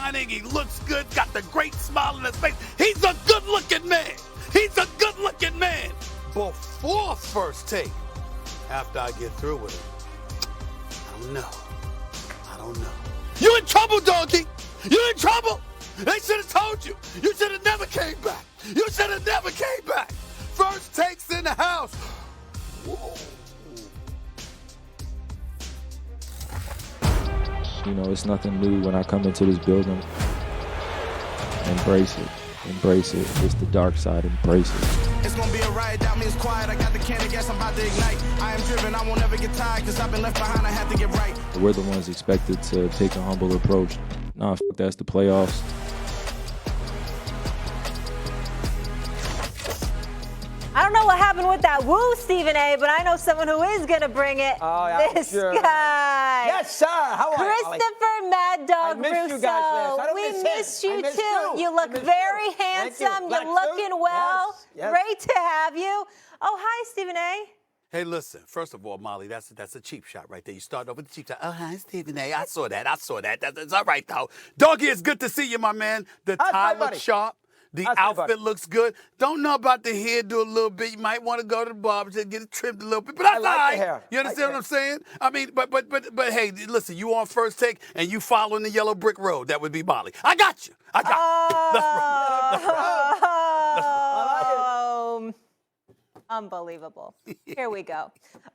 shining. He looks good, got the great smile on his face. He's a good-looking man. He's a good-looking man. Before first take, after I get through with him, I don't know. You in trouble, doggy. You in trouble. They should have told you. You should have never came back. You should have never came back. First takes in the house. Whoa. You know, it's nothing new when I come into this building. Embrace it. Embrace it. It's the dark side. Embrace it. It's gonna be a riot, doubt me it's quiet. I got the can of gas, I'm about to ignite. I am driven, I won't ever get tired, cause I've been left behind, I have to get right. We're the ones expected to take a humble approach. Nah, that's the playoffs. I don't know what happened with that woo, Stephen A., but I know someone who is going to bring it. Oh, yeah, this sure. guy. Yes, sir. How are you? Christopher Mad Dog Russo. Russo. You guys last. I don't We miss missed him. you I miss too. you. You look very handsome. You're looking well. Yes. Great to have you. Oh, hi, Stephen A. Hey, listen. First of all, Molly, that's a cheap shot right there. You start off with the cheap shot. Oh, hi, Stephen A. I saw that. That's all right, though. Doggy, it's good to see you, my man. The tie looks sharp. The outfit looks good. Don't know about the hairdo a little bit. You might want to go to the barber to get it trimmed a little bit. But that's all right. You understand what I'm saying? I mean, but hey, listen, you on first take and you following the yellow brick road. That would be Molly. I got you. Let's roll. Unbelievable. Here we go.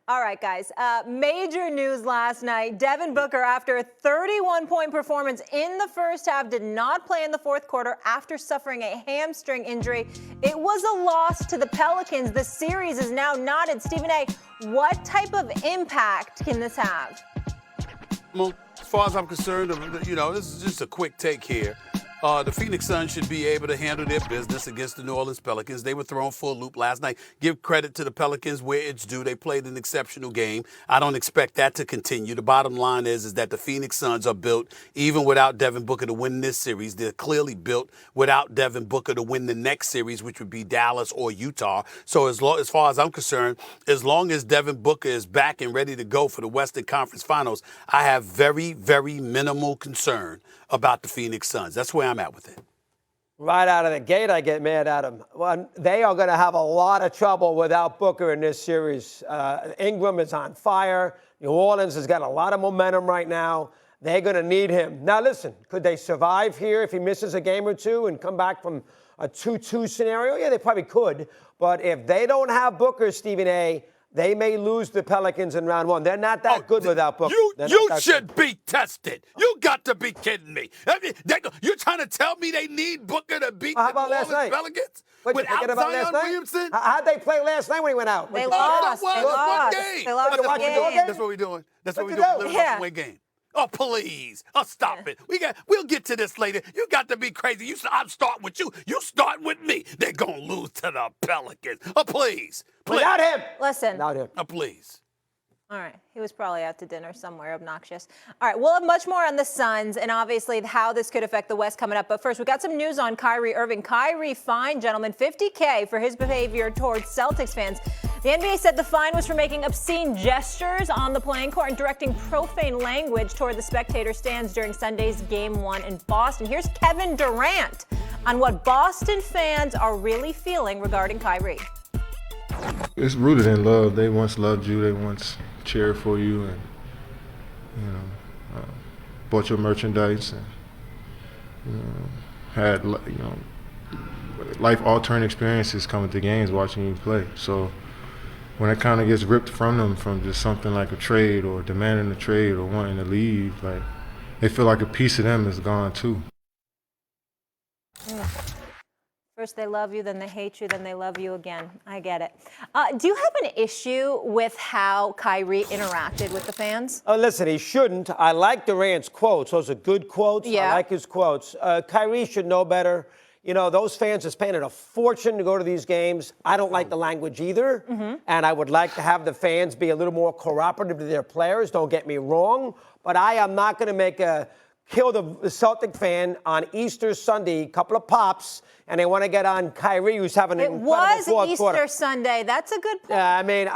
All right, guys. Major news last night. Devin Booker, after a 31-point performance in the first half, did not play in the fourth quarter after suffering a hamstring injury. It was a loss to the Pelicans. The series is now knotted. Stephen A., what type of impact can this have? Well, as far as I'm concerned, you know, this is just a quick take here. The Phoenix Suns should be able to handle their business against the New Orleans Pelicans. They were thrown for a loop last night. Give credit to the Pelicans where it's due. They played an exceptional game. I don't expect that to continue. The bottom line is that the Phoenix Suns are built, even without Devin Booker to win this series. They're clearly built without Devin Booker to win the next series, which would be Dallas or Utah. So as far as I'm concerned, as long as Devin Booker is back and ready to go for the Western Conference Finals, I have very, very minimal concern about the Phoenix Suns. That's where I'm at with it. Right out of the gate, I get mad at them. Well, they are going to have a lot of trouble without Booker in this series. Ingram is on fire. New Orleans has got a lot of momentum right now. They're going to need him. Now, listen, could they survive here if he misses a game or two and come back from a 2-2 scenario? Yeah, they probably could. But if they don't have Booker, Stephen A., they may lose the Pelicans in round one. They're not that good without Booker. You should be tested. You got to be kidding me. I mean, you're trying to tell me they need Booker to beat the New Orleans Pelicans? Without Zion Williamson? How'd they play last night when he went out? They lost. One game. They lost That's the game. That's what we're doing. That's what we're doing. One game. Oh, please. Oh, stop it. We'll get to this later. You got to be crazy. I'm starting with you. You start with me. They're going to lose to the Pelicans. Oh, please. Without him. Listen. Without him. Oh, please. All right. He was probably out to dinner somewhere obnoxious. All right. We'll have much more on the Suns and obviously how this could affect the West coming up. But first, we got some news on Kyrie Irving. Kyrie fined, gentlemen, $50K for his behavior towards Celtics fans. The NBA said the fine was for making obscene gestures on the playing court and directing profane language toward the spectator stands during Sunday's Game 1 in Boston. Here's Kevin Durant on what Boston fans are really feeling regarding Kyrie. It's rooted in love. They once loved you. They once cheered for you and, bought your merchandise and, had, life-altering experiences coming to games watching you play. So when it kind of gets ripped from them from just something like a trade or demanding a trade or wanting to leave, like they feel like a piece of them is gone too. First they love you, then they hate you, then they love you again. I get it. Do you have an issue with how Kyrie interacted with the fans? Oh, listen, he shouldn't. I like Durant's quotes. Those are good quotes. Yeah. I like his quotes. Kyrie should know better. You know, those fans are spending a fortune to go to these games. I don't like the language either. And I would like to have the fans be a little more cooperative to their players. Don't get me wrong. But I am not going to kill the Celtic fan on Easter Sunday, couple of pops, and they want to get on Kyrie, who's having an incredible fourth quarter. It was Easter Sunday. That's a good point. Yeah, I mean,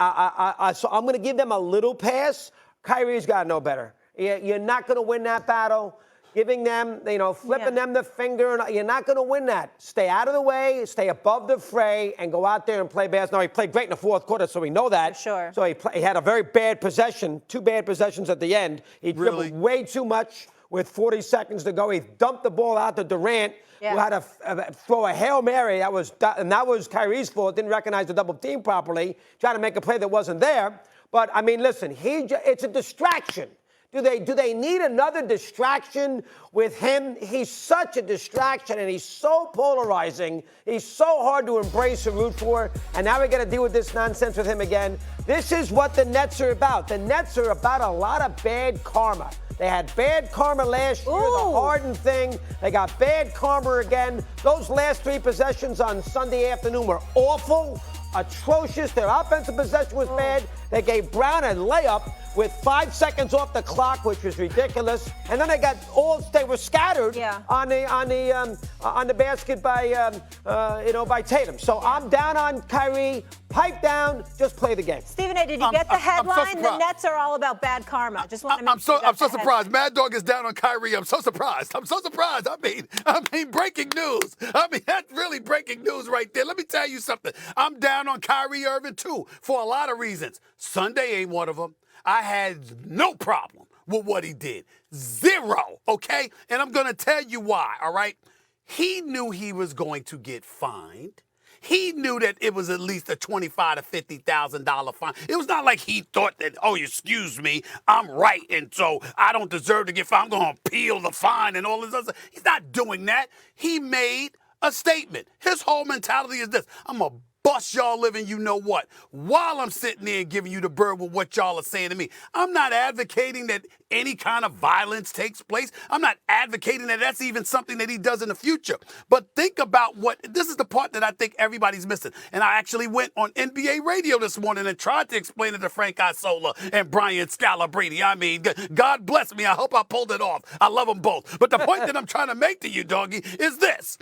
so I'm going to give them a little pass. Kyrie's got to know better. You're not going to win that battle. giving them, flipping them the finger. And you're not going to win that. Stay out of the way, stay above the fray, and go out there and play basketball. Now, he played great in the fourth quarter, so we know that. For sure. So he had a very bad possession, 2 bad possessions at the end. He dribbled way too much with 40 seconds to go. He dumped the ball out to Durant, who had to throw a Hail Mary. That was Kyrie's fault. Didn't recognize the double team properly. Tried to make a play that wasn't there. But, I mean, listen, it's a distraction. Do they need another distraction with him? He's such a distraction, and he's so polarizing. He's so hard to embrace and root for, and now we got to deal with this nonsense with him again. This is what the Nets are about. The Nets are about a lot of bad karma. They had bad karma last year, the Harden thing. They got bad karma again. Those last 3 possessions on Sunday afternoon were awful, atrocious. Their offensive possession was bad. They gave Brown a layup with 5 seconds off the clock, which was ridiculous. And then they were scattered on the basket by Tatum. So I'm down on Kyrie. Pipe down. Just play the game. Stephen A., did you get the headline? The Nets are all about bad karma. Just want to make sure I'm so surprised. Mad Dog is down on Kyrie. I'm so surprised. I mean, breaking news. I mean, that's really breaking news right there. Let me tell you something. I'm down on Kyrie Irving, too, for a lot of reasons. Sunday ain't one of them. I had no problem with what he did. 0, okay? And I'm going to tell you why, all right? He knew he was going to get fined. He knew that it was at least a $25,000 to $50,000 fine. It was not like he thought that, oh, excuse me, I'm right, and so I don't deserve to get fined. I'm going to appeal the fine and all this other stuff. He's not doing that. He made a statement. His whole mentality is this: I'm going to bust y'all living you know what while I'm sitting there and giving you the bird with what y'all are saying to me. I'm not advocating that any kind of violence takes place. I'm not advocating that that's even something that he does in the future. But think about this is the part that I think everybody's missing. And I actually went on NBA radio this morning and tried to explain it to Frank Isola and Brian Scalabrine. I mean, God bless me. I hope I pulled it off. I love them both. But the point that I'm trying to make to you, doggy, is this.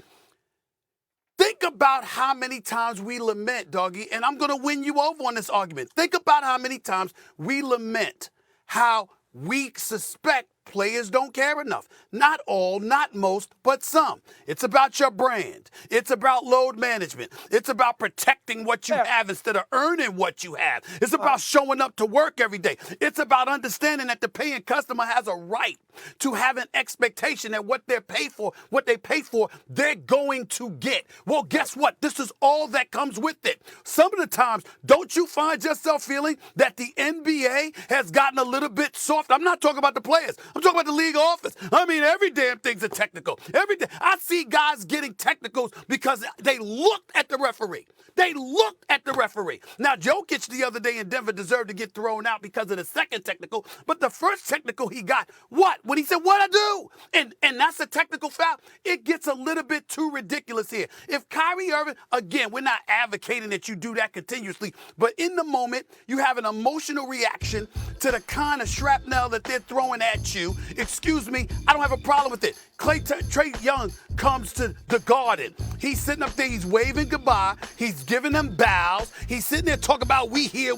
Think about how many times we lament, doggy, and I'm going to win you over on this argument. Think about how many times we lament how we suspect players don't care enough. Not all, not most, but some. It's about your brand. It's about load management. It's about protecting what you have instead of earning what you have. It's about showing up to work every day. It's about understanding that the paying customer has a right to have an expectation that what they pay for, they're going to get. Well, guess what? This is all that comes with it. Some of the times, don't you find yourself feeling that the NBA has gotten a little bit soft? I'm not talking about the players. I'm talking about the league office. I mean, every damn thing's a technical. Every day. I see guys getting technicals because they looked at the referee. Now, Jokic the other day in Denver deserved to get thrown out because of the second technical, but the first technical he got, when he said, "What'd I do?" And that's a technical foul. It gets a little bit too ridiculous here. If Kyrie Irving, again, we're not advocating that you do that continuously, but in the moment, you have an emotional reaction to the kind of shrapnel that they're throwing at you. Excuse me, I don't have a problem with it. Trae Young comes to the Garden. He's sitting up there, he's waving goodbye. He's giving them bows. He's sitting there talking about we here,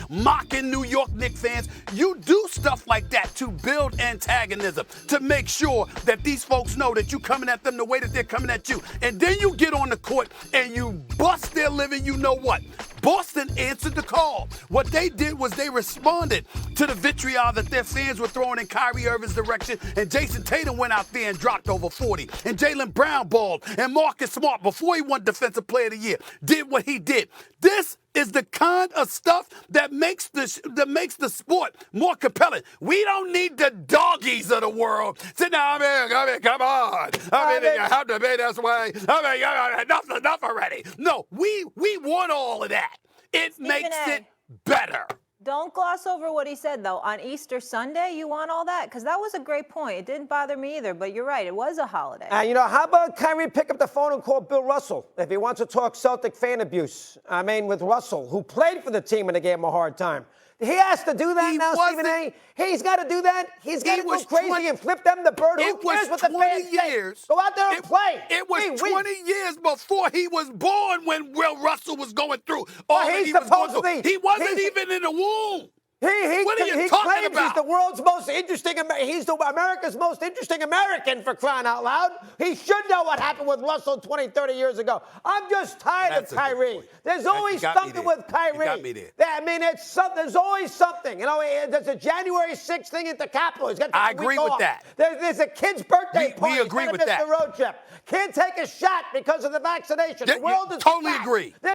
mocking New York Knicks fans. You do stuff like that to build antagonism, to make sure that these folks know that you're coming at them the way that they're coming at you. And then you get on the court and you bust their living you know what. Boston answered the call. What they did was they responded to the vitriol that their fans were throwing in Kyrie Irving's direction, and Jason Tatum went out there and dropped over 40. And Jaylen Brown balled, and Marcus Smart, before he won Defensive Player of the Year, did what he did. This is the kind of stuff that makes the sport more compelling. We don't need the doggies of the world. Sit down, I mean, come on. I mean, you have to be this way. I mean, enough already. No, we want all of that. It makes it better. Don't gloss over what he said, though. On Easter Sunday, you want all that? Because that was a great point. It didn't bother me either, but you're right. It was a holiday. How about Kyrie pick up the phone and call Bill Russell if he wants to talk Celtic fan abuse? I mean, with Russell, who played for the team and they gave him a hard time. He has to do that now, Stephen A. He's got to do that. He's got to go crazy and flip them the bird. Who cares what the fans say? Go out there and play. It was 20 years before he was born when Will Russell was going through all that he was going through. He wasn't even in the womb. What are you he talking claims about? he's the world's most interesting. He's America's most interesting American, for crying out loud. He should know what happened with Russell 20, 30 years ago. I'm just tired That's of a good Kyrie. point. There's always something with Kyrie. You got me there. I mean, there's always something. You know, there's a January 6th thing at the Capitol. He's got to take I a agree week with off. that. There's a kid's birthday party. We agree He's with gonna that. miss the road trip. Can't take a shot because of the vaccination. The world is totally back. agree.